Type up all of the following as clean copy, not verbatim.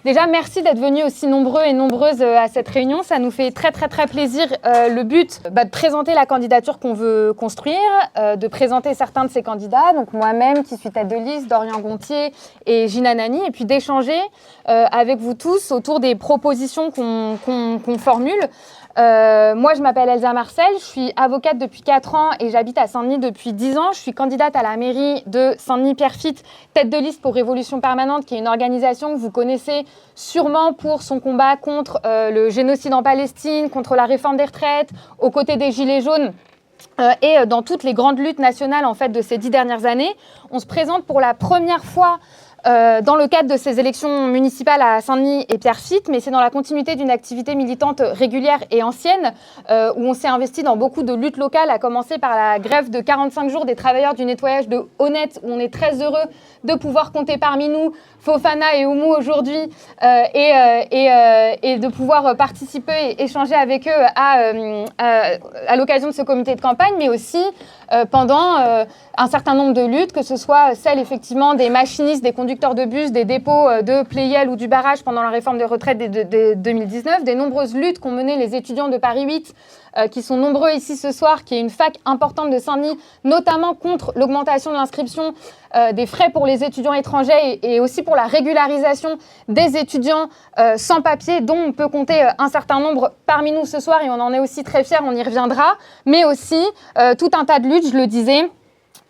Déjà, merci d'être venus aussi nombreux et nombreuses à cette réunion. Ça nous fait très, très, très plaisir. Le but, de présenter la candidature qu'on veut construire, de présenter certains de ces candidats, donc moi-même qui suis tête de liste, Dorian Gontier et Gina Nani, et puis d'échanger avec vous tous autour des propositions qu'on formule. Moi, je m'appelle Elsa Marcel, je suis avocate depuis 4 ans et j'habite à Saint-Denis depuis 10 ans. Je suis candidate à la mairie de Saint-Denis-Pierrefitte, tête de liste pour Révolution Permanente, qui est une organisation que vous connaissez sûrement pour son combat contre le génocide en Palestine, contre la réforme des retraites, aux côtés des Gilets jaunes. Et dans toutes les grandes luttes nationales en fait, de ces 10 dernières années. On se présente pour la première fois dans le cadre de ces élections municipales à Saint-Denis et Pierrefitte, mais c'est dans la continuité d'une activité militante régulière et ancienne, où on s'est investi dans beaucoup de luttes locales, à commencer par la grève de 45 jours des travailleurs du nettoyage de Honnête, où on est très heureux de pouvoir compter parmi nous Fofana et Oumou aujourd'hui, et de pouvoir participer et échanger avec eux à l'occasion de ce comité de campagne, mais aussi pendant un certain nombre de luttes, que ce soit celle effectivement des machinistes, des conducteurs de bus, des dépôts de Pleyel ou du barrage pendant la réforme des retraites de 2019, des nombreuses luttes qu'ont menées les étudiants de Paris 8, qui sont nombreux ici ce soir, qui est une fac importante de Saint-Denis, notamment contre l'augmentation de l'inscription des frais pour les étudiants étrangers et aussi pour la régularisation des étudiants sans papier, dont on peut compter un certain nombre parmi nous ce soir, et on en est aussi très fiers, on y reviendra, mais aussi tout un tas de luttes, je le disais,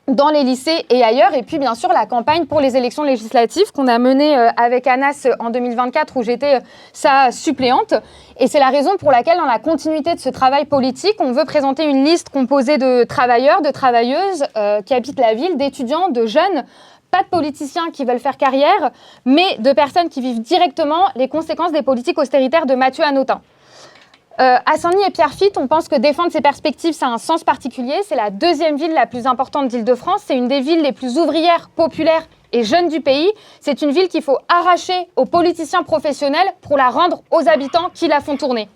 dans les lycées et ailleurs, et puis bien sûr la campagne pour les élections législatives qu'on a menée avec Anas en 2024, où j'étais sa suppléante. Et c'est la raison pour laquelle, dans la continuité de ce travail politique, on veut présenter une liste composée de travailleurs, de travailleuses qui habitent la ville, d'étudiants, de jeunes, pas de politiciens qui veulent faire carrière, mais de personnes qui vivent directement les conséquences des politiques austéritaires de Mathieu Hanotin. À Saint-Denis et Pierrefitte, on pense que défendre ces perspectives, ça a un sens particulier. C'est la deuxième ville la plus importante d'Île-de-France. C'est une des villes les plus ouvrières, populaires et jeunes du pays. C'est une ville qu'il faut arracher aux politiciens professionnels pour la rendre aux habitants qui la font tourner.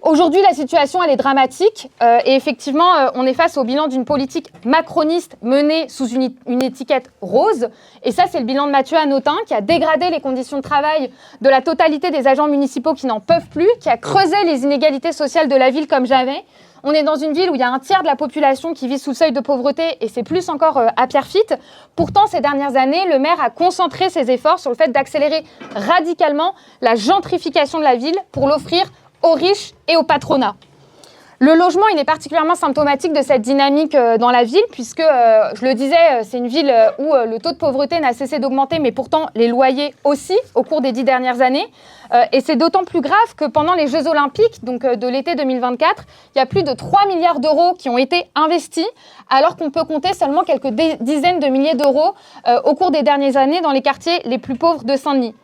Aujourd'hui, la situation, elle est dramatique. Et effectivement, on est face au bilan d'une politique macroniste menée sous une étiquette rose. Et ça, c'est le bilan de Mathieu Hanotin, qui a dégradé les conditions de travail de la totalité des agents municipaux qui n'en peuvent plus, qui a creusé les inégalités sociales de la ville comme jamais. On est dans une ville où il y a un tiers de la population qui vit sous le seuil de pauvreté, et c'est plus encore à Pierrefitte. Pourtant, ces dernières années, le maire a concentré ses efforts sur le fait d'accélérer radicalement la gentrification de la ville pour l'offrir aux riches et au patronat. Le logement, il est particulièrement symptomatique de cette dynamique dans la ville, puisque, je le disais, c'est une ville où le taux de pauvreté n'a cessé d'augmenter, mais pourtant les loyers aussi, au cours des 10 dernières années. Et c'est d'autant plus grave que pendant les Jeux Olympiques, donc de l'été 2024, il y a plus de 3 milliards d'euros qui ont été investis, alors qu'on peut compter seulement quelques dizaines de milliers d'euros au cours des dernières années dans les quartiers les plus pauvres de Saint-Denis.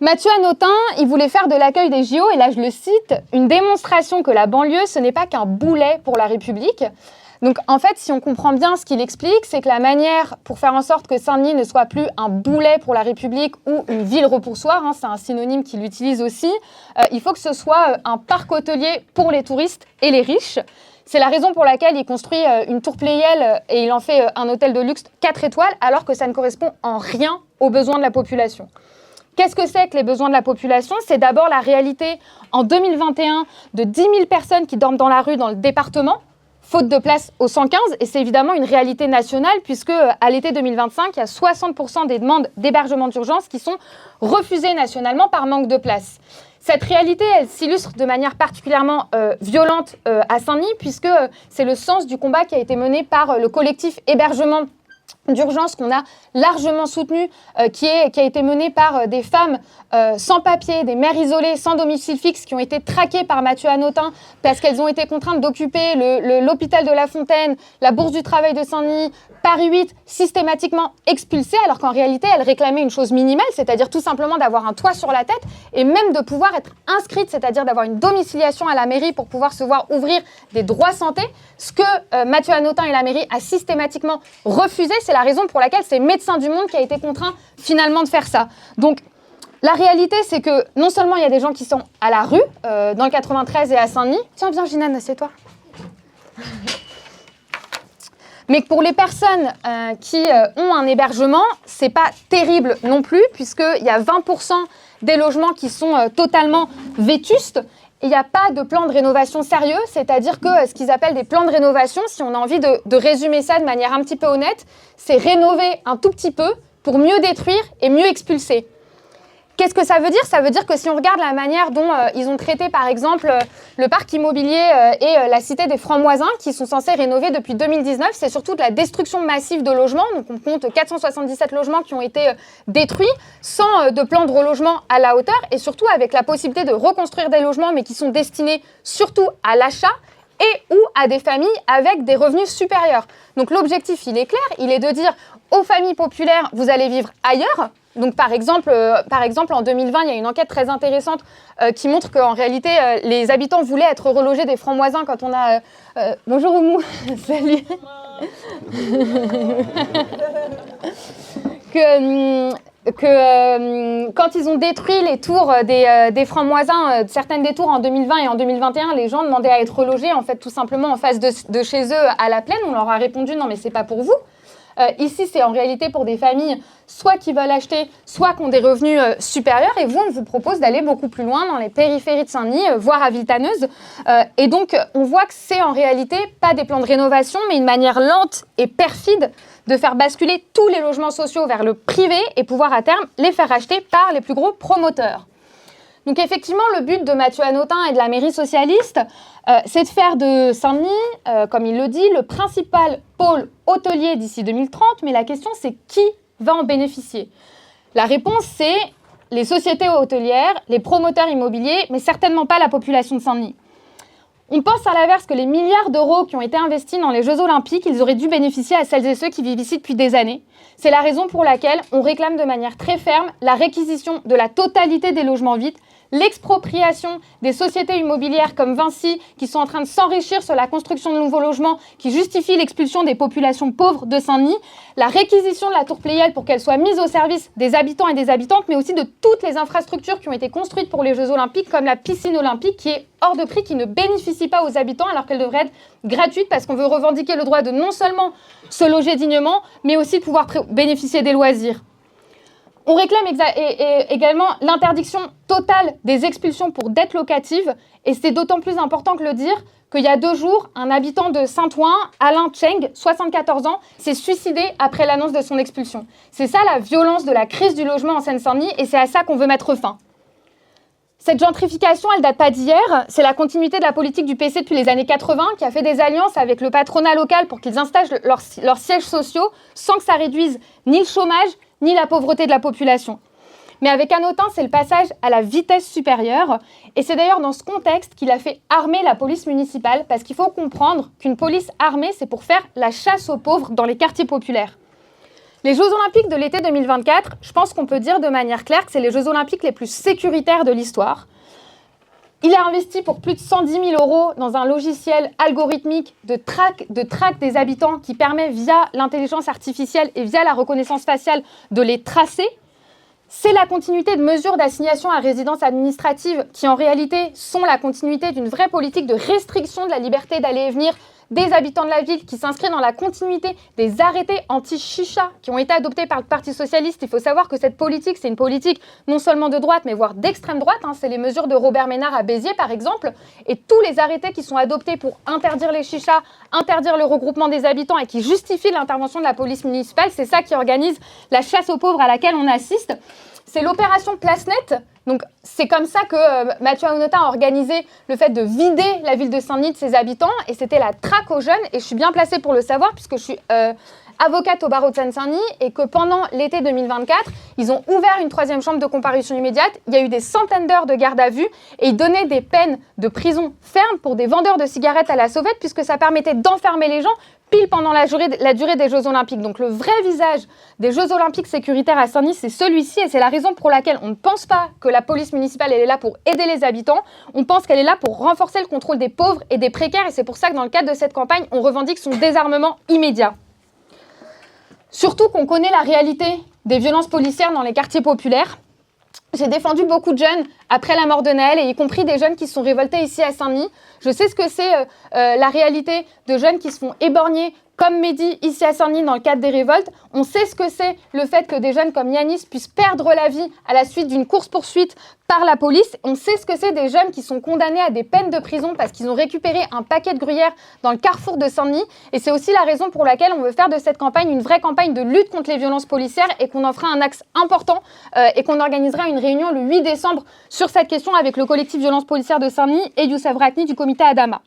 Mathieu Hanotin, il voulait faire de l'accueil des JO, et là je le cite, une démonstration que la banlieue, ce n'est pas qu'un boulet pour la République. Donc en fait, si on comprend bien ce qu'il explique, c'est que la manière pour faire en sorte que Saint-Denis ne soit plus un boulet pour la République ou une ville repoussoir, c'est un synonyme qu'il utilise aussi, il faut que ce soit un parc hôtelier pour les touristes et les riches. C'est la raison pour laquelle il construit une tour Pleyel et il en fait un hôtel de luxe 4 étoiles, alors que ça ne correspond en rien aux besoins de la population. Qu'est-ce que c'est que les besoins de la population ? C'est d'abord la réalité, en 2021, de 10 000 personnes qui dorment dans la rue dans le département, faute de place au 115, et c'est évidemment une réalité nationale, puisque à l'été 2025, il y a 60% des demandes d'hébergement d'urgence qui sont refusées nationalement par manque de place. Cette réalité, elle s'illustre de manière particulièrement violente à Saint-Denis, puisque c'est le sens du combat qui a été mené par le collectif hébergement d'urgence qu'on a largement soutenu, qui a été menée par des femmes sans papier, des mères isolées, sans domicile fixe, qui ont été traquées par Mathieu Hanotin parce qu'elles ont été contraintes d'occuper l'hôpital de La Fontaine, la Bourse du Travail de Saint-Denis, Paris 8, systématiquement expulsées, alors qu'en réalité, elles réclamaient une chose minimale, c'est-à-dire tout simplement d'avoir un toit sur la tête et même de pouvoir être inscrites, c'est-à-dire d'avoir une domiciliation à la mairie pour pouvoir se voir ouvrir des droits santé, ce que Mathieu Hanotin et la mairie a systématiquement refusé. C'est la raison pour laquelle c'est Médecins du Monde qui a été contraint finalement de faire ça. Donc, la réalité, c'est que non seulement il y a des gens qui sont à la rue, dans le 93 et à Saint-Denis. Tiens, viens, Ginane, assieds-toi. Mais pour les personnes qui ont un hébergement, c'est pas terrible non plus, puisqu'il y a 20% des logements qui sont totalement vétustes. Il n'y a pas de plan de rénovation sérieux, c'est-à-dire que ce qu'ils appellent des plans de rénovation, si on a envie de résumer ça de manière un petit peu honnête, c'est rénover un tout petit peu pour mieux détruire et mieux expulser. Qu'est-ce que ça veut dire ? Ça veut dire que si on regarde la manière dont ils ont traité, par exemple, le parc immobilier et la cité des Francs-Moisins, qui sont censés rénover depuis 2019, c'est surtout de la destruction massive de logements. Donc on compte 477 logements qui ont été détruits, sans de plan de relogement à la hauteur, et surtout avec la possibilité de reconstruire des logements, mais qui sont destinés surtout à l'achat et ou à des familles avec des revenus supérieurs. Donc l'objectif, il est clair, il est de dire aux familles populaires, vous allez vivre ailleurs. Donc, par exemple, en 2020, il y a une enquête très intéressante qui montre qu'en réalité, les habitants voulaient être relogés des Francs-Moisins quand on a... Bonjour Oumou, salut. Quand ils ont détruit les tours des Francs-Moisins, certaines des tours en 2020 et en 2021, les gens demandaient à être relogés, en fait, tout simplement en face de chez eux à la plaine. On leur a répondu, non, mais c'est pas pour vous. Ici, c'est en réalité pour des familles soit qui veulent acheter, soit qui ont des revenus supérieurs. Et vous, on vous propose d'aller beaucoup plus loin dans les périphéries de Saint-Denis, voire à Villetaneuse. Et donc, on voit que c'est en réalité pas des plans de rénovation, mais une manière lente et perfide de faire basculer tous les logements sociaux vers le privé et pouvoir à terme les faire acheter par les plus gros promoteurs. Donc effectivement, le but de Mathieu Hanotin et de la mairie socialiste, c'est de faire de Saint-Denis, comme il le dit, le principal pôle hôtelier d'ici 2030. Mais la question, c'est qui va en bénéficier ? La réponse, c'est les sociétés hôtelières, les promoteurs immobiliers, mais certainement pas la population de Saint-Denis. On pense à l'inverse que les milliards d'euros qui ont été investis dans les Jeux Olympiques, ils auraient dû bénéficier à celles et ceux qui vivent ici depuis des années. C'est la raison pour laquelle on réclame de manière très ferme la réquisition de la totalité des logements vides, l'expropriation des sociétés immobilières comme Vinci qui sont en train de s'enrichir sur la construction de nouveaux logements qui justifient l'expulsion des populations pauvres de Saint-Denis, la réquisition de la tour Pleyel pour qu'elle soit mise au service des habitants et des habitantes, mais aussi de toutes les infrastructures qui ont été construites pour les Jeux Olympiques, comme la piscine olympique qui est hors de prix, qui ne bénéficie pas aux habitants alors qu'elle devrait être gratuite parce qu'on veut revendiquer le droit de non seulement se loger dignement, mais aussi de pouvoir bénéficier des loisirs. On réclame également l'interdiction totale des expulsions pour dette locative, et c'est d'autant plus important que le dire qu'il y a 2 jours, un habitant de Saint-Ouen, Alain Cheng, 74 ans, s'est suicidé après l'annonce de son expulsion. C'est ça la violence de la crise du logement en Seine-Saint-Denis, et c'est à ça qu'on veut mettre fin. Cette gentrification, elle date pas d'hier, c'est la continuité de la politique du PC depuis les années 80 qui a fait des alliances avec le patronat local pour qu'ils installent leurs sièges sociaux sans que ça réduise ni le chômage, ni la pauvreté de la population. Mais avec Hanotin, c'est le passage à la vitesse supérieure. Et c'est d'ailleurs dans ce contexte qu'il a fait armer la police municipale, parce qu'il faut comprendre qu'une police armée, c'est pour faire la chasse aux pauvres dans les quartiers populaires. Les Jeux Olympiques de l'été 2024, je pense qu'on peut dire de manière claire que c'est les Jeux Olympiques les plus sécuritaires de l'histoire. Il a investi pour plus de 110 000 € dans un logiciel algorithmique de traque des habitants qui permet, via l'intelligence artificielle et via la reconnaissance faciale, de les tracer. C'est la continuité de mesures d'assignation à résidence administrative qui, en réalité, sont la continuité d'une vraie politique de restriction de la liberté d'aller et venir des habitants de la ville, qui s'inscrit dans la continuité des arrêtés anti-chicha qui ont été adoptés par le Parti socialiste. Il faut savoir que cette politique, c'est une politique non seulement de droite, mais voire d'extrême droite. C'est les mesures de Robert Ménard à Béziers, par exemple. Et tous les arrêtés qui sont adoptés pour interdire les chichas, interdire le regroupement des habitants et qui justifient l'intervention de la police municipale, c'est ça qui organise la chasse aux pauvres à laquelle on assiste. C'est l'opération Place Nette. Donc, c'est comme ça que Mathieu Hanotin a organisé le fait de vider la ville de Saint-Denis de ses habitants. Et c'était la traque aux jeunes. Et je suis bien placée pour le savoir puisque je suis avocate au barreau de Seine-Saint-Denis et que pendant l'été 2024, ils ont ouvert une 3e chambre de comparution immédiate. Il y a eu des centaines d'heures de garde à vue et ils donnaient des peines de prison ferme pour des vendeurs de cigarettes à la sauvette puisque ça permettait d'enfermer les gens pile pendant la durée des Jeux Olympiques. Donc le vrai visage des Jeux Olympiques sécuritaires à Saint-Denis, c'est celui-ci et c'est la raison pour laquelle on ne pense pas que la police municipale elle est là pour aider les habitants, on pense qu'elle est là pour renforcer le contrôle des pauvres et des précaires et c'est pour ça que dans le cadre de cette campagne, on revendique son désarmement immédiat. Surtout qu'on connaît la réalité des violences policières dans les quartiers populaires. J'ai défendu beaucoup de jeunes après la mort de Naël, et y compris des jeunes qui se sont révoltés ici à Saint-Denis. Je sais ce que c'est la réalité de jeunes qui se font éborgner comme Mehdi, ici à Saint-Denis, dans le cadre des révoltes. On sait ce que c'est le fait que des jeunes comme Yanis puissent perdre la vie à la suite d'une course-poursuite par la police. On sait ce que c'est des jeunes qui sont condamnés à des peines de prison parce qu'ils ont récupéré un paquet de gruyère dans le carrefour de Saint-Denis. Et c'est aussi la raison pour laquelle on veut faire de cette campagne une vraie campagne de lutte contre les violences policières et qu'on en fera un axe important et qu'on organisera une réunion le 8 décembre sur cette question avec le collectif Violences policières de Saint-Denis et Youssef Rakni du comité Adama.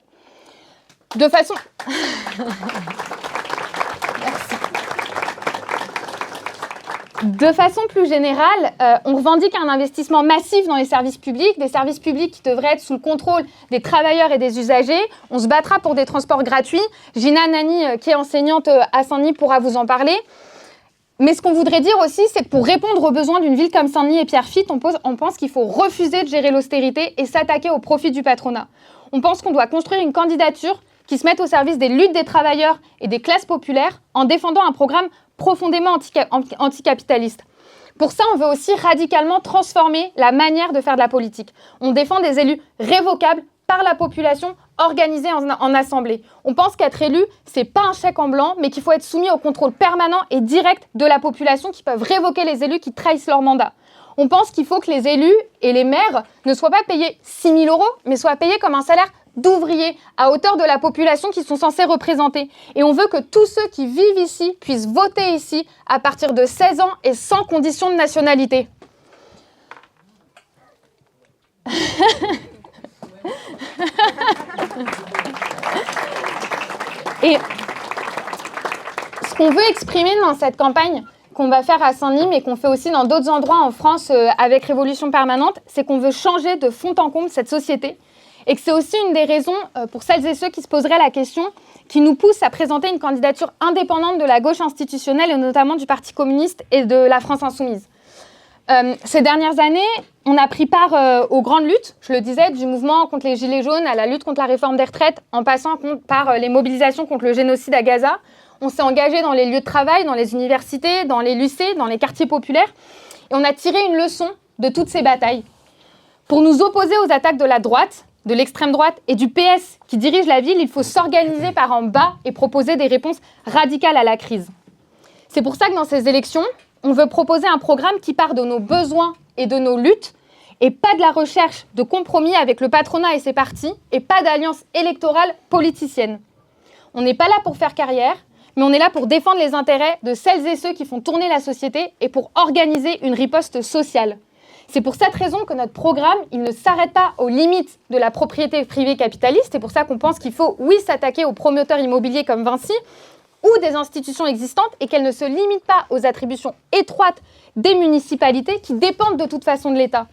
De façon... De façon plus générale, on revendique un investissement massif dans les services publics, des services publics qui devraient être sous le contrôle des travailleurs et des usagers. On se battra pour des transports gratuits. Gina Nani, qui est enseignante à Saint-Denis, pourra vous en parler. Mais ce qu'on voudrait dire aussi, c'est que pour répondre aux besoins d'une ville comme Saint-Denis et Pierrefitte, on pense qu'il faut refuser de gérer l'austérité et s'attaquer au profit du patronat. On pense qu'on doit construire une candidature qui se mette au service des luttes des travailleurs et des classes populaires en défendant un programme profondément anticapitaliste. Pour ça, on veut aussi radicalement transformer la manière de faire de la politique. On défend des élus révocables par la population organisée en assemblée. On pense qu'être élu, c'est pas un chèque en blanc, mais qu'il faut être soumis au contrôle permanent et direct de la population qui peuvent révoquer les élus qui trahissent leur mandat. On pense qu'il faut que les élus et les maires ne soient pas payés 6 000 €, mais soient payés comme un salaire d'ouvriers à hauteur de la population qu'ils sont censés représenter. Et on veut que tous ceux qui vivent ici puissent voter ici à partir de 16 ans et sans condition de nationalité. Et ce qu'on veut exprimer dans cette campagne qu'on va faire à Saint-Denis, mais qu'on fait aussi dans d'autres endroits en France avec Révolution Permanente, c'est qu'on veut changer de fond en comble cette société. Et que c'est aussi une des raisons, pour celles et ceux qui se poseraient la question, qui nous pousse à présenter une candidature indépendante de la gauche institutionnelle, et notamment du Parti communiste et de la France insoumise. Ces dernières années, on a pris part aux grandes luttes, je le disais, du mouvement contre les Gilets jaunes à la lutte contre la réforme des retraites, en passant par les mobilisations contre le génocide à Gaza. On s'est engagé dans les lieux de travail, dans les universités, dans les lycées, dans les quartiers populaires. Et on a tiré une leçon de toutes ces batailles. Pour nous opposer aux attaques de la droite, de l'extrême droite et du PS qui dirige la ville, il faut s'organiser par en bas et proposer des réponses radicales à la crise. C'est pour ça que dans ces élections, on veut proposer un programme qui part de nos besoins et de nos luttes et pas de la recherche de compromis avec le patronat et ses partis et pas d'alliance électorale politicienne. On n'est pas là pour faire carrière, mais on est là pour défendre les intérêts de celles et ceux qui font tourner la société et pour organiser une riposte sociale. C'est pour cette raison que notre programme, il ne s'arrête pas aux limites de la propriété privée capitaliste. C'est pour ça qu'on pense qu'il faut, oui, s'attaquer aux promoteurs immobiliers comme Vinci ou des institutions existantes et qu'elles ne se limitent pas aux attributions étroites des municipalités qui dépendent de toute façon de l'État.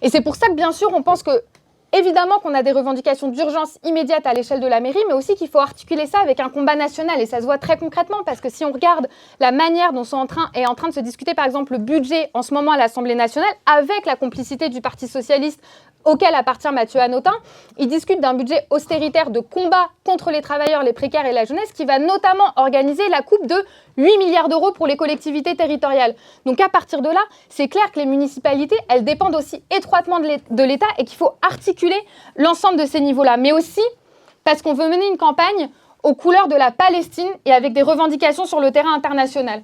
Et c'est pour ça que, bien sûr, on pense que, évidemment, qu'on a des revendications d'urgence immédiates à l'échelle de la mairie, mais aussi qu'il faut articuler ça avec un combat national. Et ça se voit très concrètement, parce que si on regarde la manière dont est en train de se discuter, par exemple, le budget en ce moment à l'Assemblée nationale, avec la complicité du Parti socialiste auquel appartient Mathieu Hanotin, ils discutent d'un budget austéritaire de combat contre les travailleurs, les précaires et la jeunesse, qui va notamment organiser la coupe de 8 milliards € pour les collectivités territoriales. Donc à partir de là, c'est clair que les municipalités, elles dépendent aussi étroitement de l'État et qu'il faut articuler l'ensemble de ces niveaux-là. Mais aussi parce qu'on veut mener une campagne aux couleurs de la Palestine et avec des revendications sur le terrain international.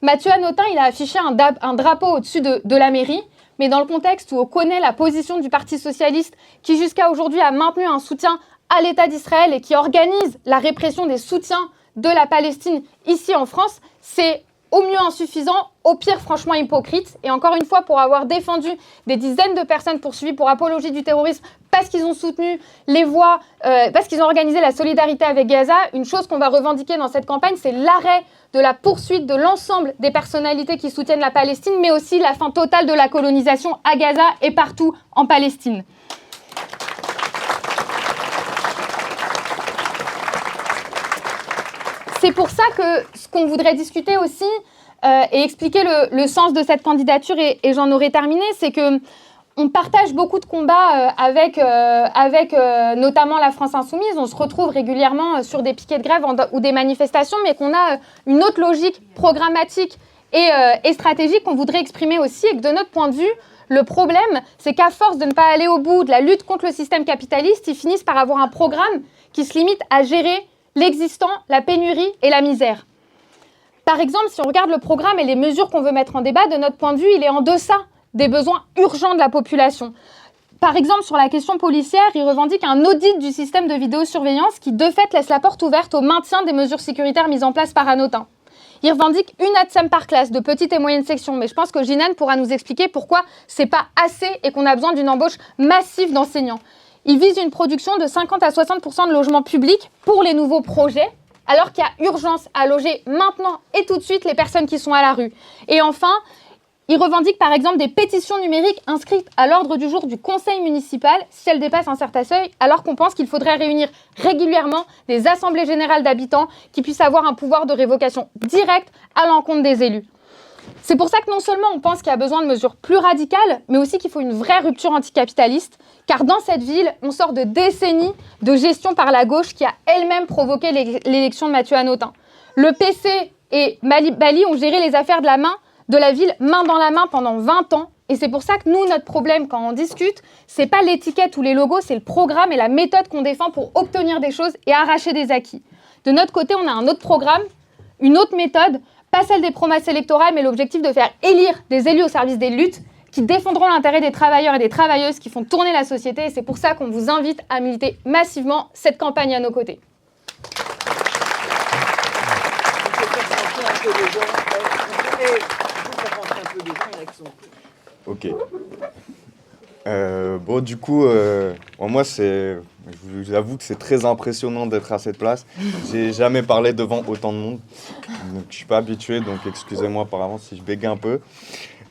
Mathieu Hanotin, il a affiché un drapeau au-dessus de la mairie, mais dans le contexte où on connaît la position du Parti socialiste qui jusqu'à aujourd'hui a maintenu un soutien à l'État d'Israël et qui organise la répression des soutiens de la Palestine ici en France, c'est au mieux insuffisant, au pire franchement hypocrite. Et encore une fois, pour avoir défendu des dizaines de personnes poursuivies pour apologie du terrorisme parce qu'ils ont soutenu les voix, parce qu'ils ont organisé la solidarité avec Gaza, une chose qu'on va revendiquer dans cette campagne, c'est l'arrêt de la poursuite de l'ensemble des personnalités qui soutiennent la Palestine, mais aussi la fin totale de la colonisation à Gaza et partout en Palestine. C'est pour ça que ce qu'on voudrait discuter aussi et expliquer le sens de cette candidature, et j'en aurai terminé, c'est que on partage beaucoup de combats avec notamment la France insoumise. On se retrouve régulièrement sur des piquets de grève ou des manifestations, mais qu'on a une autre logique programmatique et stratégique qu'on voudrait exprimer aussi, et que de notre point de vue, le problème, c'est qu'à force de ne pas aller au bout de la lutte contre le système capitaliste, ils finissent par avoir un programme qui se limite à gérer l'existant, la pénurie et la misère. Par exemple, si on regarde le programme et les mesures qu'on veut mettre en débat, de notre point de vue, il est en deçà des besoins urgents de la population. Par exemple, sur la question policière, il revendique un audit du système de vidéosurveillance qui, de fait, laisse la porte ouverte au maintien des mesures sécuritaires mises en place par Hanotin. Il revendique une ATSEM par classe de petite et moyenne section, mais je pense que Jinan pourra nous expliquer pourquoi c'est pas assez et qu'on a besoin d'une embauche massive d'enseignants. Il vise une production de 50 à 60% de logements publics pour les nouveaux projets, alors qu'il y a urgence à loger maintenant et tout de suite les personnes qui sont à la rue. Et enfin, il revendique par exemple des pétitions numériques inscrites à l'ordre du jour du conseil municipal si elles dépassent un certain seuil, alors qu'on pense qu'il faudrait réunir régulièrement des assemblées générales d'habitants qui puissent avoir un pouvoir de révocation direct à l'encontre des élus. C'est pour ça que non seulement on pense qu'il y a besoin de mesures plus radicales, mais aussi qu'il faut une vraie rupture anticapitaliste, car dans cette ville, on sort de décennies de gestion par la gauche qui a elle-même provoqué l'élection de Mathieu Hanotin. Le PC et Bali ont géré les affaires de la ville main dans la main pendant 20 ans. Et c'est pour ça que nous, notre problème, quand on discute, c'est pas l'étiquette ou les logos, c'est le programme et la méthode qu'on défend pour obtenir des choses et arracher des acquis. De notre côté, on a un autre programme, une autre méthode, pas celle des promesses électorales, mais l'objectif de faire élire des élus au service des luttes qui défendront l'intérêt des travailleurs et des travailleuses, qui font tourner la société. Et c'est pour ça qu'on vous invite à militer massivement cette campagne à nos côtés. Ok. Bon, du coup, moi, je vous avoue que c'est très impressionnant d'être à cette place. J'ai jamais parlé devant autant de monde, donc je suis pas habitué, donc excusez-moi par avance si je bégaye un peu.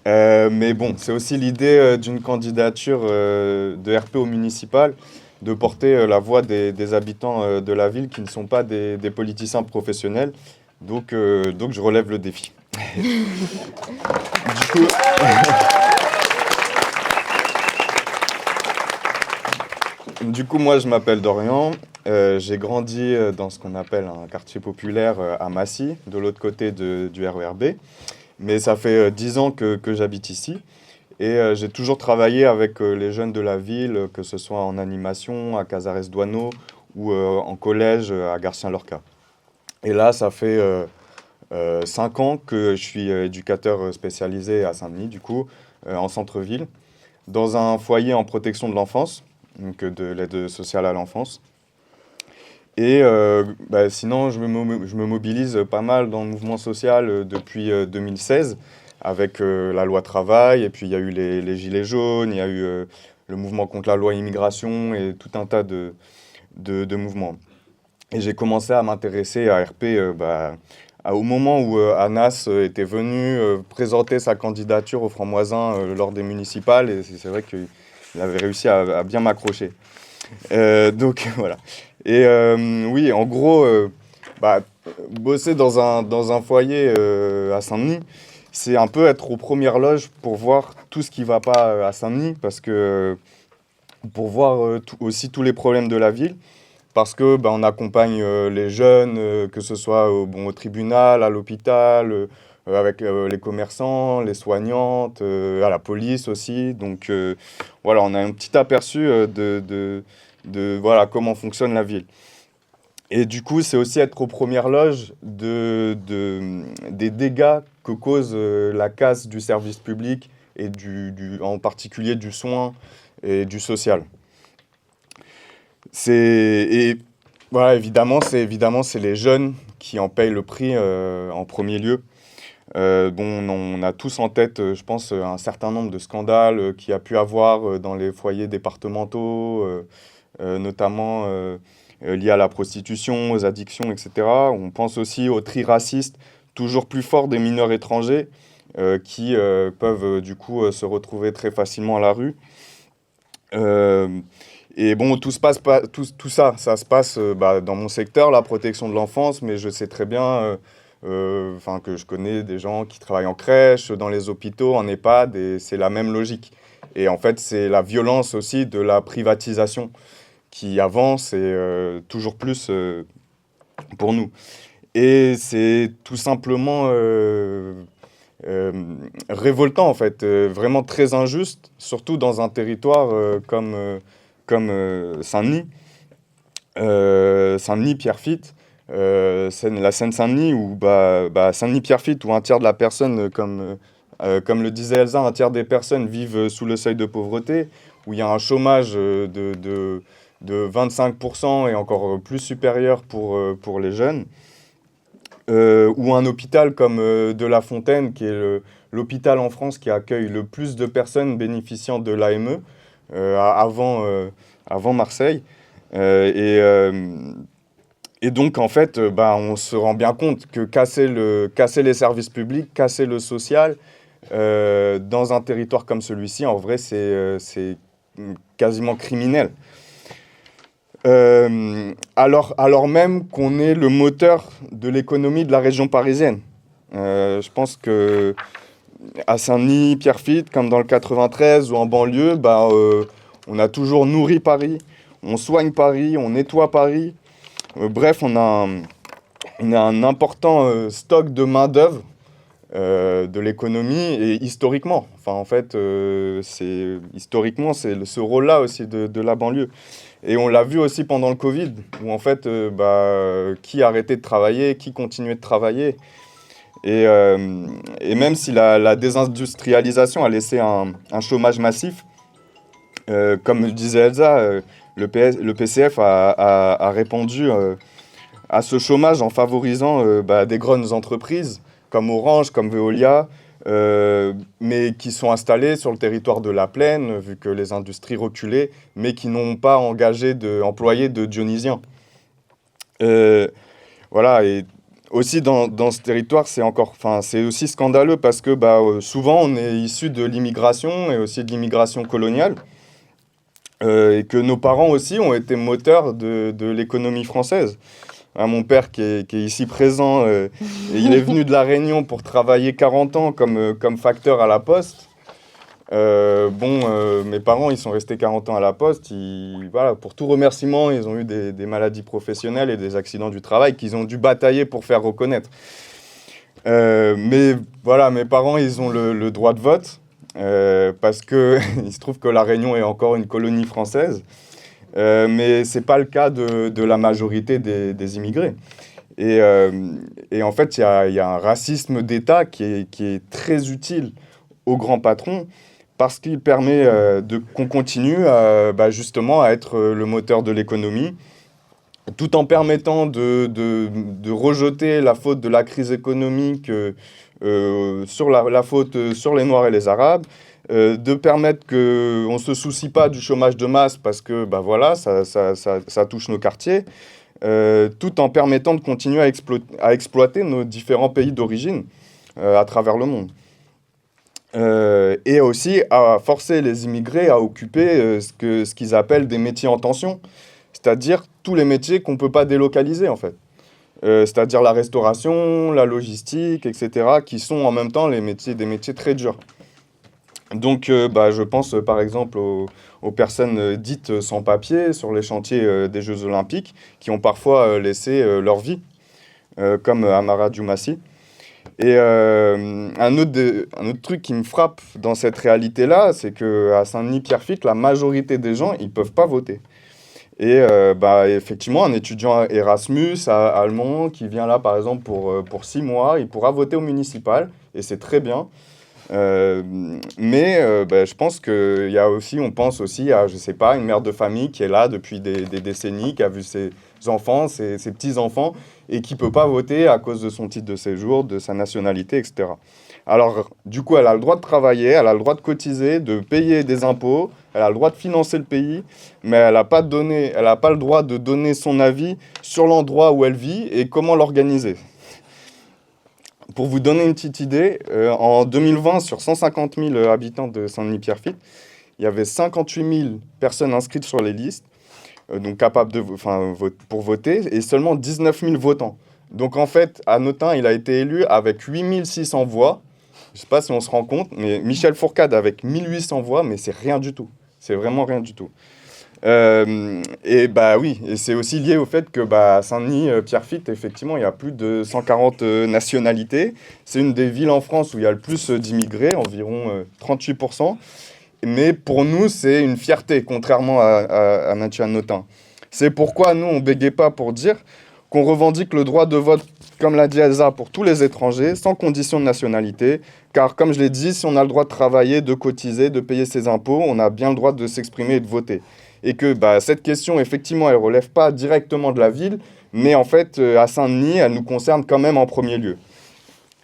Mais bon, c'est aussi l'idée d'une candidature de RP au municipal, de porter la voix des habitants de la ville qui ne sont pas des politiciens professionnels. Donc je relève le défi. Du coup... Du coup, moi, je m'appelle Dorian. J'ai grandi dans ce qu'on appelle un quartier populaire à Massy, de l'autre côté du RER B. Mais ça fait 10 ans que j'habite ici. Et j'ai toujours travaillé avec les jeunes de la ville, que ce soit en animation, à Cazares-Douaneau ou en collège à Garcien-Lorca. Et là, ça fait 5 ans que je suis éducateur spécialisé à Saint-Denis, du coup, en centre-ville, dans un foyer en protection de l'enfance, donc de l'aide sociale à l'enfance. Et sinon, je me mobilise pas mal dans le mouvement social depuis 2016, avec la loi travail, et puis il y a eu les gilets jaunes, il y a eu le mouvement contre la loi immigration, et tout un tas de mouvements. Et j'ai commencé à m'intéresser à RP au moment où Anas était venu présenter sa candidature au Franc-Moisin lors des municipales, et c'est vrai qu'il avait réussi à bien m'accrocher. Donc voilà. Et oui, en gros, bosser dans un foyer à Saint-Denis, c'est un peu être aux premières loges pour voir tout ce qui ne va pas à Saint-Denis, parce que pour voir aussi tous les problèmes de la ville, parce que on accompagne les jeunes, que ce soit au tribunal, à l'hôpital, avec les commerçants, les soignantes, à la police aussi. Donc voilà, on a un petit aperçu de voilà, comment fonctionne la ville. Et du coup, c'est aussi être aux premières loges des dégâts que cause la casse du service public et en particulier du soin et du social. Et voilà, évidemment, c'est les jeunes qui en payent le prix en premier lieu. On a tous en tête, je pense, un certain nombre de scandales qu'il y a pu avoir dans les foyers départementaux, notamment liés à la prostitution, aux addictions, etc. On pense aussi au tri raciste toujours plus fort des mineurs étrangers qui peuvent du coup se retrouver très facilement à la rue. Et bon, tout ça se passe dans mon secteur, la protection de l'enfance, mais je sais très bien que je connais des gens qui travaillent en crèche, dans les hôpitaux, en EHPAD, et c'est la même logique. Et en fait, c'est la violence aussi de la privatisation qui avance et toujours plus pour nous. Et c'est tout simplement révoltant, en fait, vraiment très injuste, surtout dans un territoire comme Saint-Denis, Pierrefitte, la Seine-Saint-Denis, ou Saint-Denis-Pierrefitte, où un tiers de la personne, comme le disait Elsa, un tiers des personnes vivent sous le seuil de pauvreté, où il y a un chômage de 25% et encore plus supérieur pour les jeunes, ou un hôpital comme de La Fontaine, qui est l'hôpital en France qui accueille le plus de personnes bénéficiant de l'AME avant Marseille. Et donc, en fait, on se rend bien compte que casser les services publics, casser le social, dans un territoire comme celui-ci, en vrai, c'est quasiment criminel. Alors même qu'on est le moteur de l'économie de la région parisienne. Je pense qu'à Saint-Denis, Pierrefitte, comme dans le 93 ou en banlieue, on a toujours nourri Paris, on soigne Paris, on nettoie Paris. Bref, on a un important stock de main-d'œuvre de l'économie, et historiquement. Enfin, en fait, historiquement, c'est ce rôle-là aussi de la banlieue. Et on l'a vu aussi pendant le Covid, où en fait, qui arrêtait de travailler, qui continuait de travailler. Et même si la désindustrialisation a laissé un chômage massif, comme disait Elsa, le PCF a répondu à ce chômage en favorisant des grandes entreprises comme Orange, comme Veolia, mais qui sont installées sur le territoire de la Plaine, vu que les industries reculaient, mais qui n'ont pas employé de Dionysiens. Voilà, et aussi dans ce territoire, c'est aussi scandaleux parce que souvent on est issu de l'immigration et aussi de l'immigration coloniale. Et que nos parents aussi ont été moteurs de l'économie française. Mon père qui est ici présent, il est venu de La Réunion pour travailler 40 ans comme facteur à la Poste. Mes parents, ils sont restés 40 ans à la Poste. Pour tout remerciement, ils ont eu des maladies professionnelles et des accidents du travail qu'ils ont dû batailler pour faire reconnaître. Mais voilà, mes parents, ils ont le droit de vote. Parce qu'il se trouve que La Réunion est encore une colonie française, mais ce n'est pas le cas de la majorité des immigrés. Et en fait, il y a un racisme d'État qui est très utile aux grands patrons, parce qu'il permet qu'on continue justement à être le moteur de l'économie, tout en permettant de rejeter la faute de la crise économique sur la faute sur les Noirs et les Arabes, de permettre qu'on ne se soucie pas du chômage de masse parce que ça touche nos quartiers, tout en permettant de continuer à exploiter nos différents pays d'origine à travers le monde. Et aussi à forcer les immigrés à occuper ce qu'ils appellent des métiers en tension, c'est-à-dire tous les métiers qu'on ne peut pas délocaliser en fait. C'est-à-dire la restauration, la logistique, etc., qui sont en même temps des métiers très durs. Donc, je pense par exemple aux personnes dites sans papier sur les chantiers des Jeux Olympiques, qui ont parfois laissé leur vie, comme Amara Djoumassi. Et un autre truc qui me frappe dans cette réalité-là, c'est qu'à Saint-Denis-Pierrefitte, la majorité des gens, ils ne peuvent pas voter. Et effectivement, un étudiant Erasmus allemand qui vient là, par exemple, pour 6 mois, il pourra voter au municipal, et c'est très bien. Je pense qu'il y a aussi, on pense aussi à, je sais pas, une mère de famille qui est là depuis des décennies, qui a vu ses enfants, ses petits-enfants, et qui ne peut pas voter à cause de son titre de séjour, de sa nationalité, etc. Alors, du coup, elle a le droit de travailler, elle a le droit de cotiser, de payer des impôts, elle a le droit de financer le pays, mais elle n'a pas le droit de donner son avis sur l'endroit où elle vit et comment l'organiser. Pour vous donner une petite idée, en 2020, sur 150 000 habitants de Saint-Denis-Pierrefitte, il y avait 58 000 personnes inscrites sur les listes, donc capables pour voter, et seulement 19 000 votants. Donc en fait, à Notin, il a été élu avec 8 600 voix. Je ne sais pas si on se rend compte, mais Michel Fourcade avec 1 800 voix, mais c'est rien du tout. C'est vraiment rien du tout. Et c'est aussi lié au fait que à Saint-Denis-Pierrefitte, effectivement, il y a plus de 140 nationalités. C'est une des villes en France où il y a le plus d'immigrés, environ 38%. Mais pour nous, c'est une fierté, contrairement à Mathieu Notin. C'est pourquoi nous, on ne bégait pas pour dire qu'on revendique le droit de vote, comme l'a dit Elsa, pour tous les étrangers, sans condition de nationalité, car comme je l'ai dit, si on a le droit de travailler, de cotiser, de payer ses impôts, on a bien le droit de s'exprimer et de voter. Et que cette question, effectivement, elle ne relève pas directement de la ville, mais en fait, à Saint-Denis, elle nous concerne quand même en premier lieu.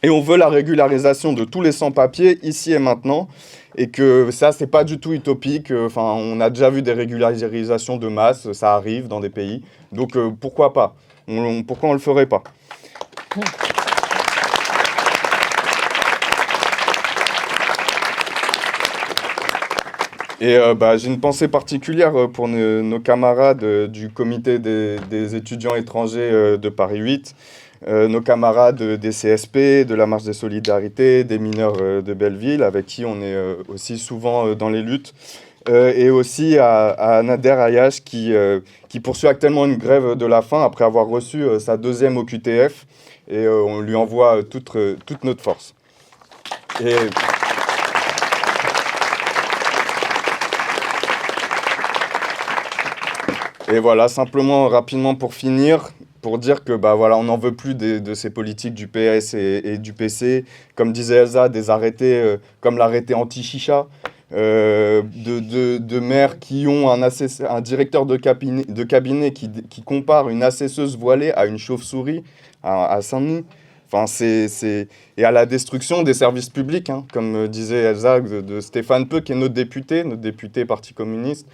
Et on veut la régularisation de tous les sans-papiers, ici et maintenant, et que ça, c'est pas du tout utopique. Enfin, on a déjà vu des régularisations de masse, ça arrive dans des pays, donc pourquoi pas? Pourquoi on le ferait pas? Et j'ai une pensée particulière pour nos camarades du comité des étudiants étrangers de Paris 8, nos camarades des CSP, de la Marche des Solidarités, des mineurs de Belleville, avec qui on est aussi souvent dans les luttes, et aussi à Nader Ayash qui poursuit actuellement une grève de la faim après avoir reçu sa 2e OQTF, et on lui envoie toute notre force. Et voilà, simplement, rapidement pour finir, pour dire que on n'en veut plus de ces politiques du PS et du PC. Comme disait Elsa, des arrêtés comme l'arrêté anti-chicha, de maires qui ont un directeur de cabinet qui compare une assesseuse voilée à une chauve-souris à Saint-Denis. Enfin, et à la destruction des services publics, hein, comme disait Elsa, de Stéphane Peu, qui est notre député Parti communiste,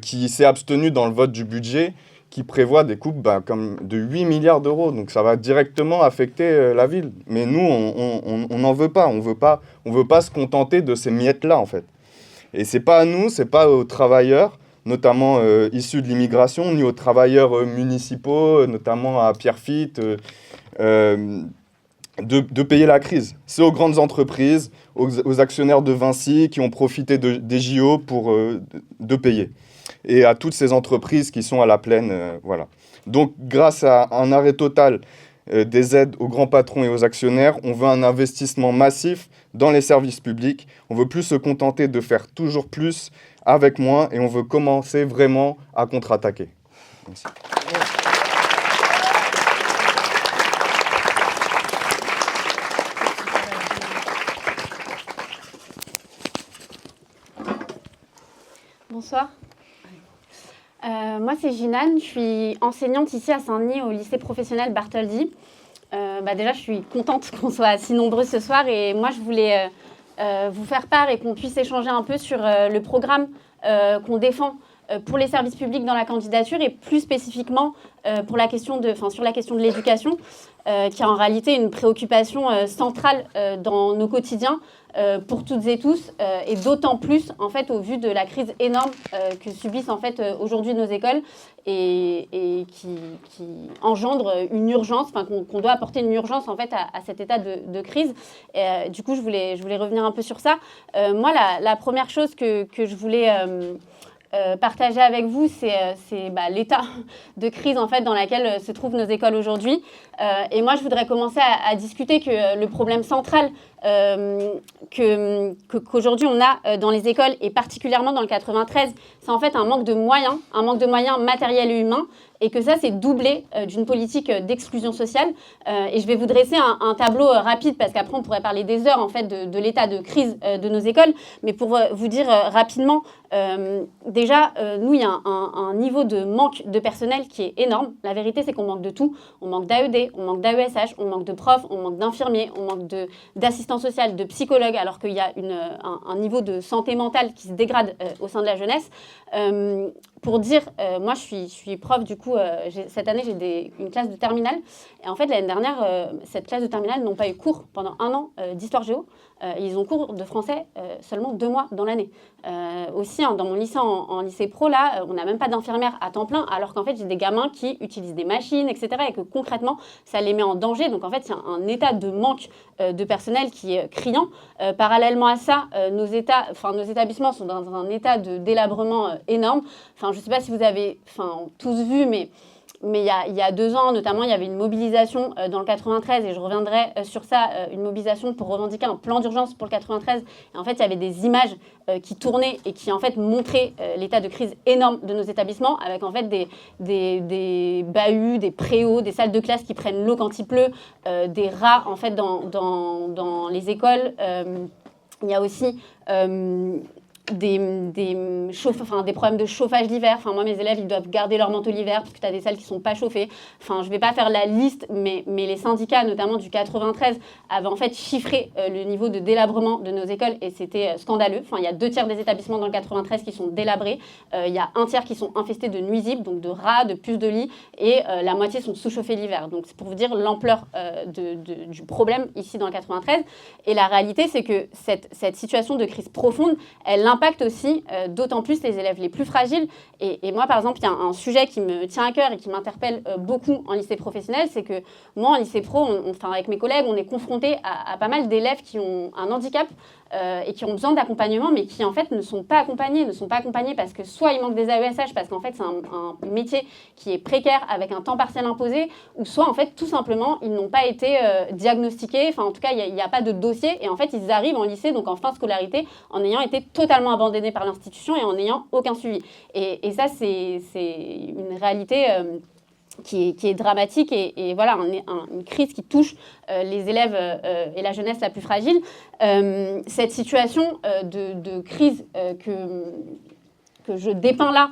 qui s'est abstenu dans le vote du budget, qui prévoit des coupes comme de 8 milliards d'euros. Donc ça va directement affecter la ville. Mais nous, on n'en veut pas. On veut pas se contenter de ces miettes-là, en fait. Et c'est pas à nous, c'est pas aux travailleurs, notamment issus de l'immigration, ni aux travailleurs municipaux, notamment à Pierrefitte, de payer la crise. C'est aux grandes entreprises, aux actionnaires de Vinci qui ont profité des JO de payer. Et à toutes ces entreprises qui sont à la plaine. Voilà. Donc, grâce à un arrêt total des aides aux grands patrons et aux actionnaires, on veut un investissement massif dans les services publics. On ne veut plus se contenter de faire toujours plus avec moins, et on veut commencer vraiment à contre-attaquer. Merci. Bonsoir. Moi, c'est Ginane, je suis enseignante ici à Saint-Denis au lycée professionnel Bartholdi. Déjà, je suis contente qu'on soit si nombreux ce soir, et moi, je voulais vous faire part et qu'on puisse échanger un peu sur le programme qu'on défend pour les services publics dans la candidature, et plus spécifiquement sur la question de l'éducation, qui est en réalité une préoccupation centrale dans nos quotidiens pour toutes et tous, et d'autant plus en fait au vu de la crise énorme que subissent en fait aujourd'hui nos écoles, et qui engendre une urgence, qu'on doit apporter une urgence en fait à cet état de crise. Et, du coup, je voulais revenir un peu sur ça. Moi, la première chose que je voulais partager avec vous, c'est l'état de crise en fait dans laquelle se trouvent nos écoles aujourd'hui. Et moi, je voudrais commencer à discuter que le problème central qu'aujourd'hui on a dans les écoles, et particulièrement dans le 93, c'est en fait un manque de moyens matériels et humains, et que ça, c'est doublé d'une politique d'exclusion sociale. Et je vais vous dresser un tableau rapide, parce qu'après, on pourrait parler des heures en fait, de l'état de crise de nos écoles. Mais pour vous dire rapidement, déjà, nous, il y a un niveau de manque de personnel qui est énorme. La vérité, c'est qu'on manque de tout. On manque d'AED, on manque d'AESH, on manque de profs, on manque d'infirmiers, on manque d'assistants sociaux, de psychologues, alors qu'il y a un niveau de santé mentale qui se dégrade au sein de la jeunesse. Pour dire, moi je suis prof, du coup, cette année j'ai une classe de terminale, et en fait l'année dernière, cette classe de terminale n'ont pas eu cours pendant 1 an d'histoire géo, ils ont cours de français seulement 2 mois dans l'année. Aussi, dans mon lycée, en lycée pro, là, on n'a même pas d'infirmière à temps plein, alors qu'en fait j'ai des gamins qui utilisent des machines, etc., et que concrètement ça les met en danger. Donc en fait il y a un état de manque de personnel qui est criant. Parallèlement à ça, nos établissements sont dans un état de délabrement énorme. Je ne sais pas si vous avez tous vu, mais mais il y a 2 ans, notamment, il y avait une mobilisation dans le 93, et je reviendrai sur ça, une mobilisation pour revendiquer un plan d'urgence pour le 93. Et en fait, il y avait des images qui tournaient et qui, en fait, montraient l'état de crise énorme de nos établissements, avec, en fait, des bahuts, des préaux, des salles de classe qui prennent l'eau quand il pleut, des rats, en fait, dans les écoles. Il y a aussi des problèmes de chauffage l'hiver. Enfin, moi, mes élèves, ils doivent garder leur manteau l'hiver parce que tu as des salles qui ne sont pas chauffées. Enfin, je ne vais pas faire la liste, mais les syndicats, notamment du 93, avaient en fait chiffré le niveau de délabrement de nos écoles et c'était scandaleux. Enfin, il y a 2 tiers des établissements dans le 93 qui sont délabrés. Il y a 1 tiers qui sont infestés de nuisibles, donc de rats, de puces de lit, et la moitié sont sous-chauffés l'hiver. Donc, c'est pour vous dire l'ampleur du problème ici dans le 93. Et la réalité, c'est que cette situation de crise profonde, elle impacte aussi d'autant plus les élèves les plus fragiles. Et moi, par exemple, il y a un sujet qui me tient à cœur et qui m'interpelle beaucoup en lycée professionnel, c'est que moi, en lycée pro, avec mes collègues, on est confrontés à pas mal d'élèves qui ont un handicap et qui ont besoin d'accompagnement, mais qui en fait ne sont pas accompagnés parce que soit il manque des AESH, parce qu'en fait c'est un métier qui est précaire avec un temps partiel imposé, ou soit en fait tout simplement ils n'ont pas été diagnostiqués, enfin en tout cas il n'y a pas de dossier, et en fait ils arrivent en lycée, donc en fin de scolarité, en ayant été totalement abandonnés par l'institution et en n'ayant aucun suivi. Et ça c'est une réalité qui est dramatique et voilà, une crise qui touche les élèves et la jeunesse la plus fragile. Cette situation de crise que je dépeins là,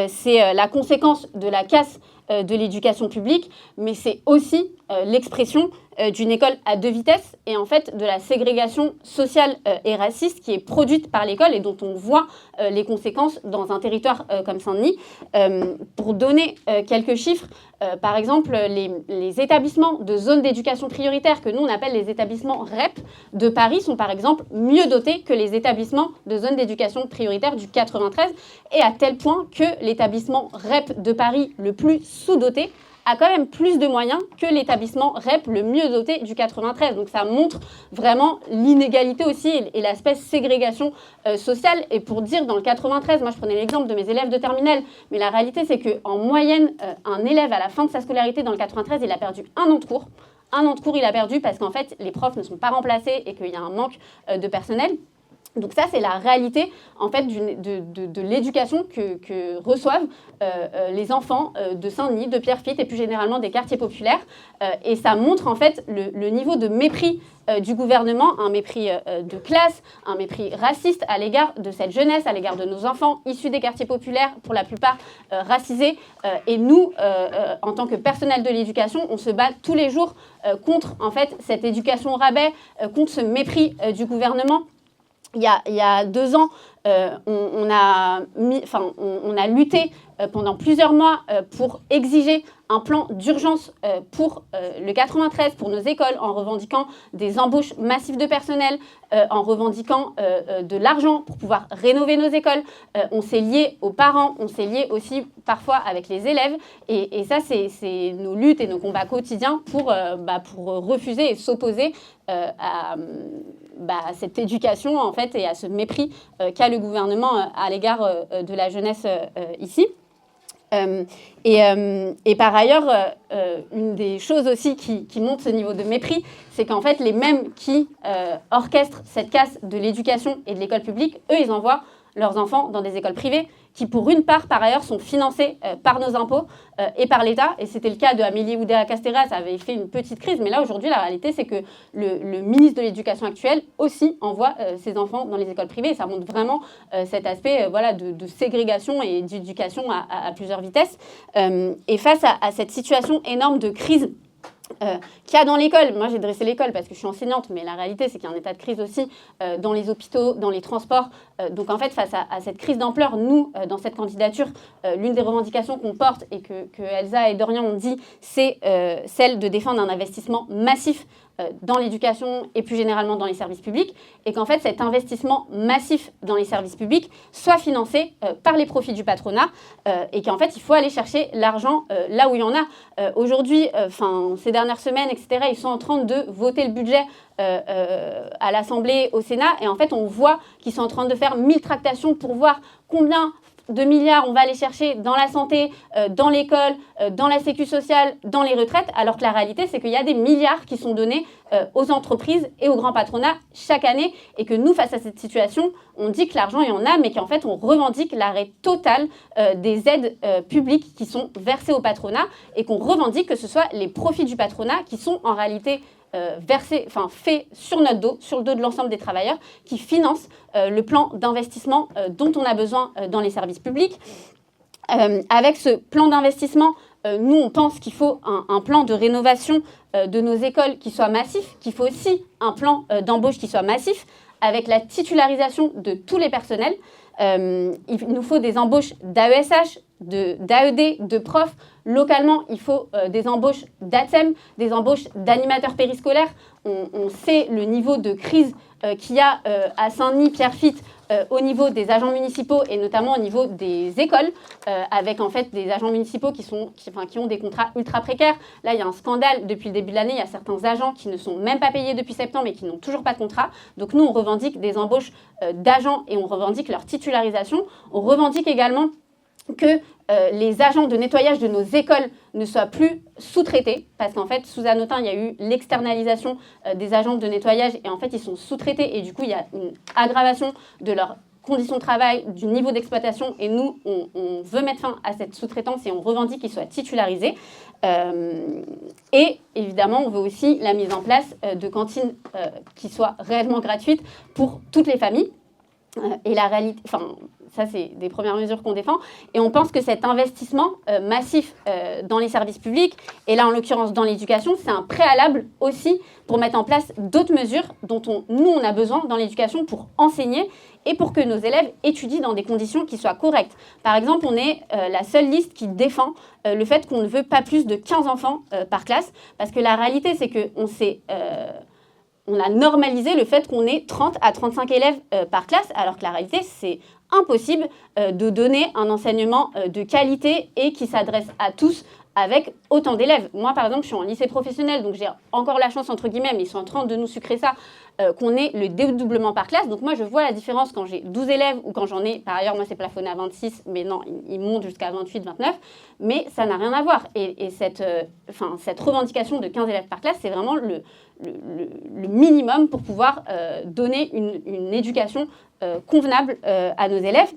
c'est la conséquence de la casse de l'éducation publique, mais c'est aussi l'expression d'une école à 2 vitesses et en fait de la ségrégation sociale et raciste qui est produite par l'école et dont on voit les conséquences dans un territoire comme Saint-Denis. Pour donner quelques chiffres, par exemple, les établissements de zone d'éducation prioritaire, que nous on appelle les établissements REP de Paris, sont par exemple mieux dotés que les établissements de zone d'éducation prioritaire du 93, et à tel point que l'établissement REP de Paris le plus sous-doté a quand même plus de moyens que l'établissement REP le mieux doté du 93. Donc ça montre vraiment l'inégalité aussi et l'aspect ségrégation sociale. Et pour dire, dans le 93, moi je prenais l'exemple de mes élèves de terminale, mais la réalité c'est qu'en moyenne, un élève à la fin de sa scolarité dans le 93, il a perdu 1 an de cours. 1 an de cours il a perdu parce qu'en fait les profs ne sont pas remplacés et qu'il y a un manque de personnel. Donc ça, c'est la réalité en fait, de l'éducation que reçoivent les enfants de Saint-Denis, de Pierrefitte et plus généralement des quartiers populaires. Et ça montre en fait le niveau de mépris du gouvernement, un mépris de classe, un mépris raciste à l'égard de cette jeunesse, à l'égard de nos enfants issus des quartiers populaires, pour la plupart racisés. Et nous, en tant que personnel de l'éducation, on se bat tous les jours contre en fait, cette éducation au rabais, contre ce mépris du gouvernement. Il y a 2 ans, on a lutté pendant plusieurs mois pour exiger un plan d'urgence pour le 93, pour nos écoles, en revendiquant des embauches massives de personnel, en revendiquant de l'argent pour pouvoir rénover nos écoles. On s'est lié aux parents, on s'est lié aussi parfois avec les élèves. Et ça, c'est nos luttes et nos combats quotidiens pour refuser et s'opposer à cette éducation en fait, et à ce mépris qu'a le gouvernement à l'égard de la jeunesse ici. Et par ailleurs, une des choses aussi qui montre ce niveau de mépris, c'est qu'en fait, les mêmes qui orchestrent cette casse de l'éducation et de l'école publique, eux, ils envoient leurs enfants dans des écoles privées qui, pour une part, par ailleurs, sont financées par nos impôts et par l'État. Et c'était le cas de Amélie Oudéa-Castéra, ça avait fait une petite crise. Mais là, aujourd'hui, la réalité, c'est que le ministre de l'Éducation actuel aussi envoie ses enfants dans les écoles privées. Et ça montre vraiment cet aspect de ségrégation et d'éducation à plusieurs vitesses. Et face à cette situation énorme de crise qu'il y a dans l'école. Moi, j'ai dressé l'école parce que je suis enseignante, mais la réalité, c'est qu'il y a un état de crise aussi dans les hôpitaux, dans les transports. Donc, en fait, face à cette crise d'ampleur, nous, dans cette candidature, l'une des revendications qu'on porte et que Elsa et Dorian ont dit, c'est celle de défendre un investissement massif dans l'éducation et plus généralement dans les services publics, et qu'en fait cet investissement massif dans les services publics soit financé par les profits du patronat, et qu'en fait il faut aller chercher l'argent là où il y en a. Aujourd'hui, ces dernières semaines, etc., ils sont en train de voter le budget à l'Assemblée, au Sénat, et en fait on voit qu'ils sont en train de faire 1000 tractations pour voir combien de milliards, on va aller chercher dans la santé, dans l'école, dans la sécu sociale, dans les retraites, alors que la réalité, c'est qu'il y a des milliards qui sont donnés aux entreprises et au grand patronat chaque année, et que nous, face à cette situation, on dit que l'argent, il y en a, mais qu'en fait, on revendique l'arrêt total des aides publiques qui sont versées au patronat, et qu'on revendique que ce soit les profits du patronat qui sont en réalité faits sur notre dos, sur le dos de l'ensemble des travailleurs, qui financent le plan d'investissement dont on a besoin dans les services publics. Avec ce plan d'investissement, nous, on pense qu'il faut un plan de rénovation de nos écoles qui soit massif, qu'il faut aussi un plan d'embauche qui soit massif, avec la titularisation de tous les personnels. Il nous faut des embauches d'AESH, d'AED, de profs. Localement, il faut des embauches d'ATSEM, des embauches d'animateurs périscolaires. On sait le niveau de crise qu'il y a à Saint-Denis, Pierrefitte, au niveau des agents municipaux et notamment au niveau des écoles, avec en fait des agents municipaux qui ont des contrats ultra précaires. Là, il y a un scandale depuis le début de l'année. Il y a certains agents qui ne sont même pas payés depuis septembre et qui n'ont toujours pas de contrat. Donc nous, on revendique des embauches d'agents et on revendique leur titularisation. On revendique également que les agents de nettoyage de nos écoles ne soient plus sous-traités, parce qu'en fait, sous Hanotin, il y a eu l'externalisation des agents de nettoyage, et en fait, ils sont sous-traités, et du coup, il y a une aggravation de leurs conditions de travail, du niveau d'exploitation, et nous, on veut mettre fin à cette sous-traitance, et on revendique qu'ils soient titularisés. Et évidemment, on veut aussi la mise en place de cantines qui soient réellement gratuites pour toutes les familles. Et la réalité... Ça, c'est des premières mesures qu'on défend. Et on pense que cet investissement massif dans les services publics, et là, en l'occurrence, dans l'éducation, c'est un préalable aussi pour mettre en place d'autres mesures dont nous, on a besoin dans l'éducation pour enseigner et pour que nos élèves étudient dans des conditions qui soient correctes. Par exemple, on est la seule liste qui défend le fait qu'on ne veut pas plus de 15 enfants par classe, parce que la réalité, c'est qu'on a normalisé le fait qu'on ait 30 à 35 élèves par classe, alors que la réalité, c'est impossible de donner un enseignement de qualité et qui s'adresse à tous avec autant d'élèves. Moi, par exemple, je suis en lycée professionnel, donc j'ai encore la chance, entre guillemets, mais ils sont en train de nous sucrer ça, qu'on ait le dédoublement par classe. Donc moi, je vois la différence quand j'ai 12 élèves ou quand j'en ai, par ailleurs, moi, c'est plafonné à 26, mais non, ils montent jusqu'à 28, 29, mais ça n'a rien à voir. Et cette revendication de 15 élèves par classe, c'est vraiment le minimum pour pouvoir donner une éducation convenable à nos élèves.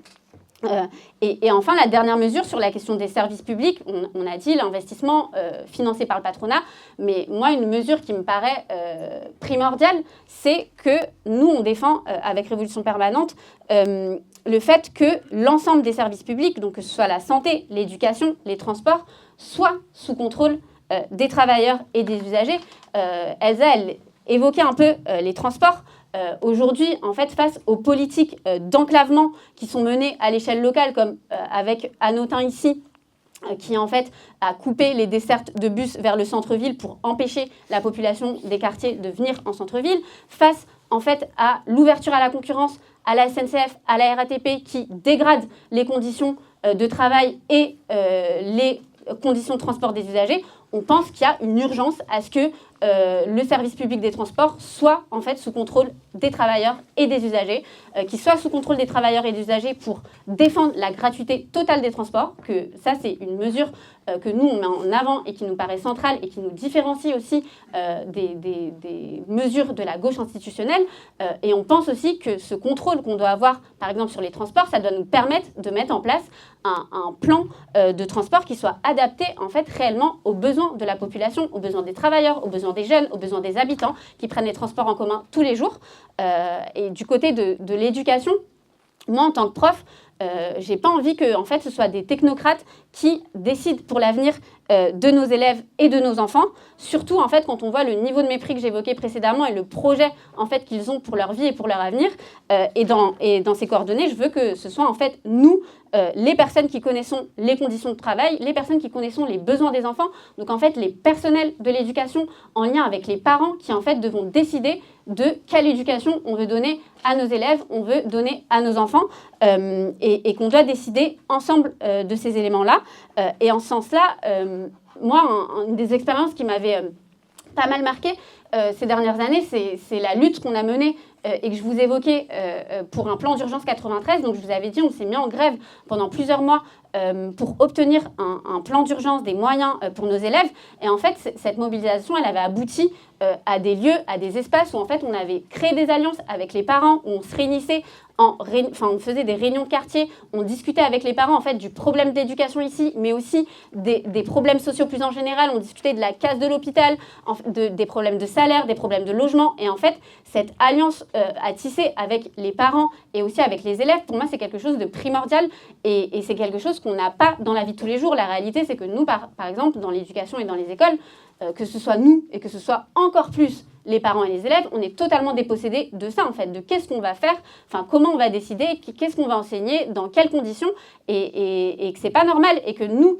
Et enfin, la dernière mesure sur la question des services publics, on a dit l'investissement financé par le patronat, mais moi, une mesure qui me paraît primordiale, c'est que nous, on défend avec Révolution Permanente le fait que l'ensemble des services publics, donc que ce soit la santé, l'éducation, les transports, soient sous contrôle des travailleurs et des usagers. Elsa, elle évoquait un peu les transports. Aujourd'hui, en fait, face aux politiques d'enclavement qui sont menées à l'échelle locale, comme avec Hanotin ici, qui en fait a coupé les dessertes de bus vers le centre-ville pour empêcher la population des quartiers de venir en centre-ville, face en fait à l'ouverture à la concurrence, à la SNCF, à la RATP, qui dégrade les conditions de travail et les conditions de transport des usagers, on pense qu'il y a une urgence à ce que le service public des transports soit en fait sous contrôle des travailleurs et des usagers, qu'il soit sous contrôle des travailleurs et des usagers pour défendre la gratuité totale des transports, que ça c'est une mesure que nous on met en avant et qui nous paraît centrale et qui nous différencie aussi des mesures de la gauche institutionnelle. Et on pense aussi que ce contrôle qu'on doit avoir, par exemple sur les transports, ça doit nous permettre de mettre en place un plan de transport qui soit adapté en fait réellement aux besoins de la population, aux besoins des travailleurs, aux besoins des jeunes, aux besoins des habitants qui prennent les transports en commun tous les jours. Et du côté de l'éducation, moi en tant que prof, j'ai pas envie que en fait, ce soit des technocrates qui décident pour l'avenir de nos élèves et de nos enfants, surtout en fait quand on voit le niveau de mépris que j'évoquais précédemment et le projet en fait qu'ils ont pour leur vie et pour leur avenir. Et dans ces coordonnées, je veux que ce soit en fait nous, les personnes qui connaissons les conditions de travail, les personnes qui connaissons les besoins des enfants, donc en fait les personnels de l'éducation en lien avec les parents qui en fait devront décider de quelle éducation on veut donner à nos élèves, on veut donner à nos enfants, et qu'on doit décider ensemble de ces éléments-là. Et en ce sens-là, moi, une des expériences qui m'avait pas mal marquée, ces dernières années, c'est la lutte qu'on a menée et que je vous évoquais pour un plan d'urgence 93. Donc je vous avais dit, on s'est mis en grève pendant plusieurs mois pour obtenir un plan d'urgence, des moyens pour nos élèves. Et en fait, cette mobilisation, elle avait abouti à des lieux, à des espaces où en fait on avait créé des alliances avec les parents, où on se réunissait, on faisait des réunions de quartier, on discutait avec les parents en fait du problème d'éducation ici, mais aussi des problèmes sociaux plus en général. On discutait de la casse de l'hôpital, des problèmes de salaire, des problèmes de logement. Et en fait, cette alliance à tisser avec les parents et aussi avec les élèves, pour moi, c'est quelque chose de primordial et c'est quelque chose qu'on n'a pas dans la vie de tous les jours. La réalité, c'est que nous, par exemple, dans l'éducation et dans les écoles, que ce soit nous et que ce soit encore plus les parents et les élèves, on est totalement dépossédés de ça, en fait, de qu'est-ce qu'on va faire, enfin, comment on va décider, qu'est-ce qu'on va enseigner, dans quelles conditions, et que c'est pas normal, et que nous,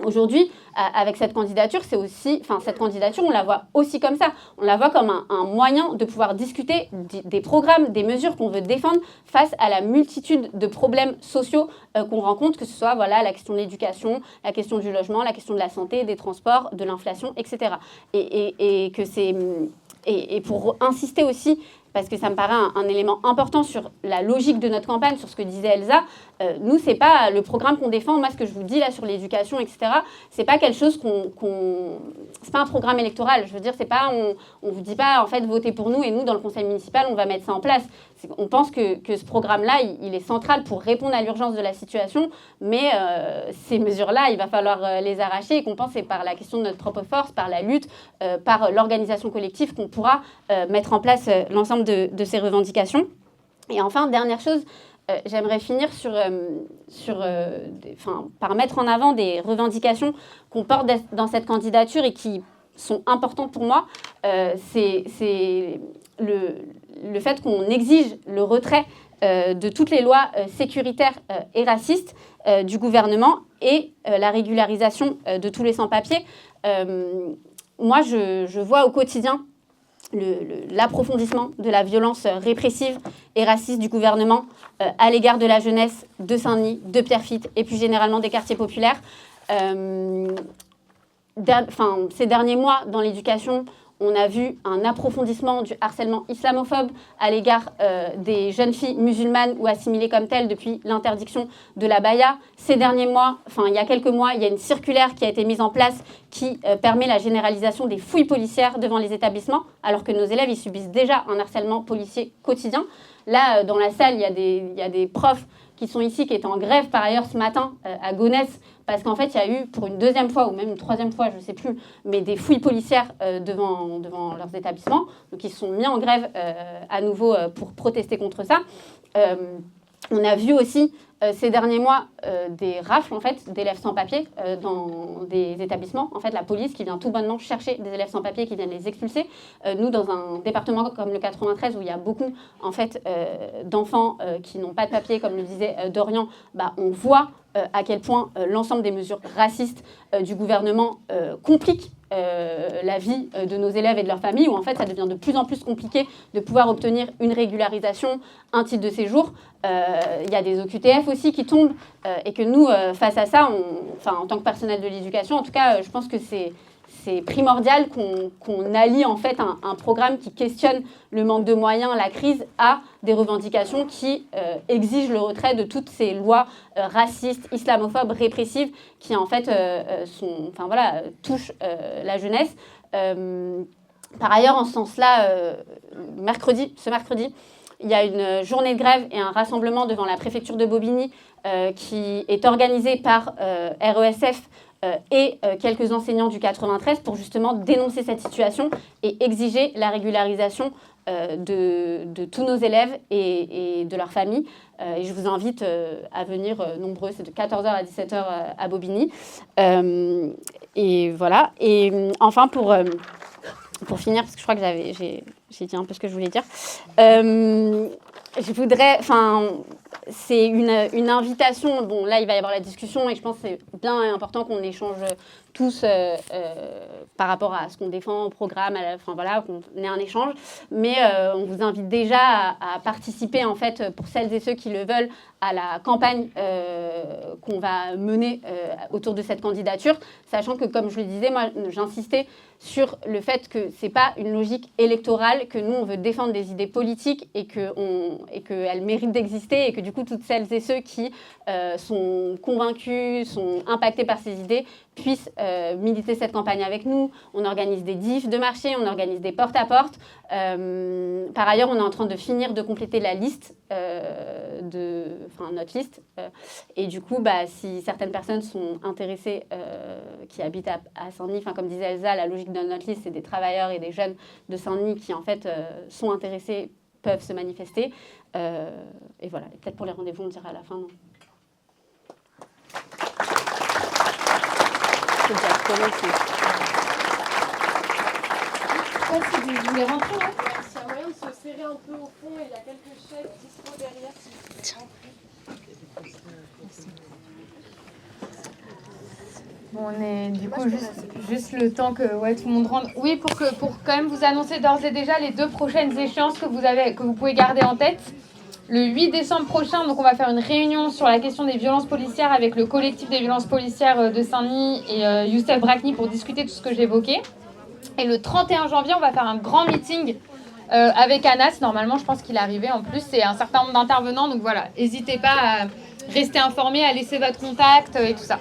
aujourd'hui, avec cette candidature, c'est aussi, enfin, cette candidature, on la voit aussi comme ça. On la voit comme un moyen de pouvoir discuter des programmes, des mesures qu'on veut défendre face à la multitude de problèmes sociaux qu'on rencontre, que ce soit voilà, la question de l'éducation, la question du logement, la question de la santé, des transports, de l'inflation, etc. Et que c'est... Et pour insister aussi, parce que ça me paraît un élément important sur la logique de notre campagne, sur ce que disait Elsa, nous, c'est pas le programme qu'on défend. Moi, ce que je vous dis là sur l'éducation, etc., c'est pas quelque chose c'est pas un programme électoral. Je veux dire, c'est pas, on vous dit pas, en fait, votez pour nous et nous, dans le conseil municipal, on va mettre ça en place. On pense que ce programme-là, il est central pour répondre à l'urgence de la situation, mais ces mesures-là, il va falloir les arracher et compenser par la question de notre propre force, par la lutte, par l'organisation collective qu'on pourra mettre en place l'ensemble de ces revendications. Et enfin, dernière chose, j'aimerais finir par mettre en avant des revendications qu'on porte dans cette candidature et qui sont importantes pour moi. C'est le fait qu'on exige le retrait de toutes les lois sécuritaires et racistes du gouvernement et la régularisation de tous les sans-papiers. Moi, je vois au quotidien l'approfondissement de la violence répressive et raciste du gouvernement à l'égard de la jeunesse de Saint-Denis, de Pierrefitte et plus généralement des quartiers populaires. Ces derniers mois, dans l'éducation, on a vu un approfondissement du harcèlement islamophobe à l'égard des jeunes filles musulmanes ou assimilées comme telles depuis l'interdiction de l'abaya. Ces derniers mois, il y a quelques mois, il y a une circulaire qui a été mise en place qui permet la généralisation des fouilles policières devant les établissements, alors que nos élèves ils subissent déjà un harcèlement policier quotidien. Là, dans la salle, il y a des profs qui sont ici, qui étaient en grève par ailleurs ce matin à Gonesse, parce qu'en fait, il y a eu pour une deuxième fois, ou même une troisième fois, je ne sais plus, mais des fouilles policières devant leurs établissements. Donc, ils se sont mis en grève à nouveau pour protester contre ça. On a vu aussi ces derniers mois des rafles en fait, d'élèves sans papier dans des établissements. En fait, la police qui vient tout bonnement chercher des élèves sans papier qui viennent les expulser. Nous, dans un département comme le 93 où il y a beaucoup en fait, d'enfants qui n'ont pas de papier, comme le disait Dorian, on voit à quel point l'ensemble des mesures racistes du gouvernement compliquent la vie de nos élèves et de leurs familles, où en fait ça devient de plus en plus compliqué de pouvoir obtenir une régularisation, un titre de séjour. Il y a des OQTF aussi qui tombent et que nous, face à ça, en tant que personnel de l'éducation, en tout cas, je pense que c'est primordial qu'on allie en fait un programme qui questionne le manque de moyens, la crise, à des revendications qui exigent le retrait de toutes ces lois racistes, islamophobes, répressives qui en fait touchent la jeunesse. Par ailleurs, en ce sens-là, ce mercredi, il y a une journée de grève et un rassemblement devant la préfecture de Bobigny qui est organisé par RESF et quelques enseignants du 93 pour justement dénoncer cette situation et exiger la régularisation de tous nos élèves et de leurs familles. Et je vous invite à venir nombreux, c'est de 14h à 17h à Bobigny. Et voilà. Et enfin, pour finir, parce que je crois que j'ai dit un peu ce que je voulais dire, je voudrais, c'est une invitation. Bon, là, il va y avoir la discussion et je pense que c'est bien et important qu'on échange tous par rapport à ce qu'on défend au programme, qu'on ait un échange. Mais on vous invite déjà à participer, en fait, pour celles et ceux qui le veulent, à la campagne qu'on va mener autour de cette candidature, sachant que, comme je le disais, moi, j'insistais sur le fait que ce n'est pas une logique électorale, que nous, on veut défendre des idées politiques et qu'elles méritent d'exister et que, du coup, toutes celles et ceux qui sont convaincus, sont impactés par ces idées, puissent militer cette campagne avec nous. On organise des diffs de marché, on organise des porte-à-porte. Par ailleurs, on est en train de finir de compléter la liste, notre liste. Et du coup, si certaines personnes sont intéressées, qui habitent à Saint-Denis, comme disait Elsa, la logique de notre liste, c'est des travailleurs et des jeunes de Saint-Denis qui, en fait, sont intéressés, peuvent se manifester. Et voilà. Et peut-être pour les rendez-vous, on dira à la fin, non. C'est déjà trop long, Vous voulez rentrer, ouais. S'il y a moyen de se serrer un peu au fond et il y a quelques chaises dispo derrière si vous voulez rentrer. Bon, on est du coup juste le temps que tout le monde rentre. Oui, pour quand même vous annoncer d'ores et déjà les 2 prochaines échéances que vous pouvez garder en tête. Le 8 décembre prochain, donc on va faire une réunion sur la question des violences policières avec le collectif des violences policières de Saint-Denis et Youssef Brakni pour discuter de tout ce que j'ai évoqué. Et le 31 janvier, on va faire un grand meeting avec Anas. Normalement, je pense qu'il est arrivé en plus. C'est un certain nombre d'intervenants. Donc voilà, n'hésitez pas à rester informés, à laisser votre contact et tout ça.